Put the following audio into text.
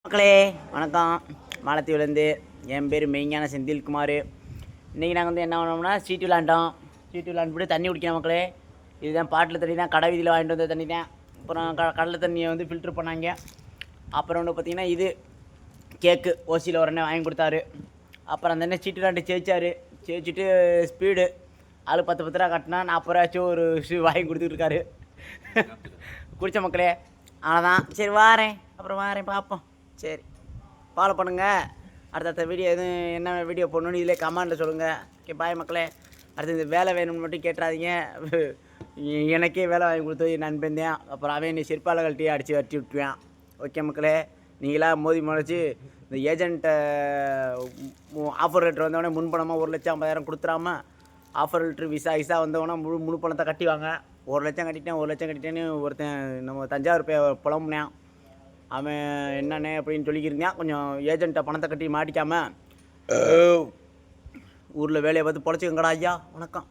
மக்களே வணக்கம். மாலத்தீவுலேருந்து என் பேர் மெய்ஞான செந்தில்குமார். இன்றைக்கி நாங்கள் வந்து என்ன பண்ணோம்னா சீட்டு விளாண்டோம். சீட்டு விளாண்டுட்டு தண்ணி குடிக்கணும் மக்களே. இதுதான் பாட்டில் தண்ணி தான், கடை வீதியில் வாங்கிட்டு வந்த தண்ணி தான். அப்புறம் கடலை தண்ணியை வந்து ஃபில்ட்ரு பண்ணாங்க. அப்புறம் வந்து பார்த்திங்கன்னா இது கேக்கு ஓசியில் ஒரு அண்ணன் வாங்கி கொடுத்தாரு. அப்புறம் அந்த அண்ணன் சீட்டு விளாண்டு ஜெயிச்சுட்டு ஸ்பீடு ஆள் 10 ரூபா கட்டினா 40 ரூபாச்சும் ஒரு வாங்கி கொடுத்துட்ருக்காரு. குடித்த மக்களே அவ்வளோதான். சரி அப்புறம் பார்ப்போம். சரி ஃபாலோ பண்ணுங்கள். அடுத்த வீடியோ எதுவும் என்ன வீடியோ போடணுன்னு இதிலே கமெண்டில் சொல்லுங்கள். ஓகே பாய் மக்களே. அடுத்து இந்த வேலை வேணும்னு மட்டும் கேட்டுறாதீங்க. எனக்கே வேலை வாங்கி கொடுத்தது நண்பன் தான். அப்புறம் அவன் நீ செருப்பாளர்கள்ட்டையே அடித்து வட்டி விட்டுருவான். ஓகே மக்களே, நீங்களாம் மோதி முளைச்சி இந்த ஏஜென்ட்டை ஆஃபர் லெட்ரு வந்தவொடனே முன்பணமாக 1,50,000 கொடுத்துடாம ஆஃபர் லெட்ரு விசா வந்தவொடனே முழு பணத்தை கட்டிவாங்க. 1,00,000 கட்டிட்டேன்னு ஒருத்தன் நம்ம தஞ்சாவூர் புலம்புனான். அவன் என்னண்ணே அப்படின்னு சொல்லிக்கிருந்தான். கொஞ்சம் ஏஜென்ட்டை பணத்தை கட்டி மாட்டிக்காமல் ஊரில் வேலையை பார்த்து பொழைச்சிக்கங்கடா ஐயா. வணக்கம்.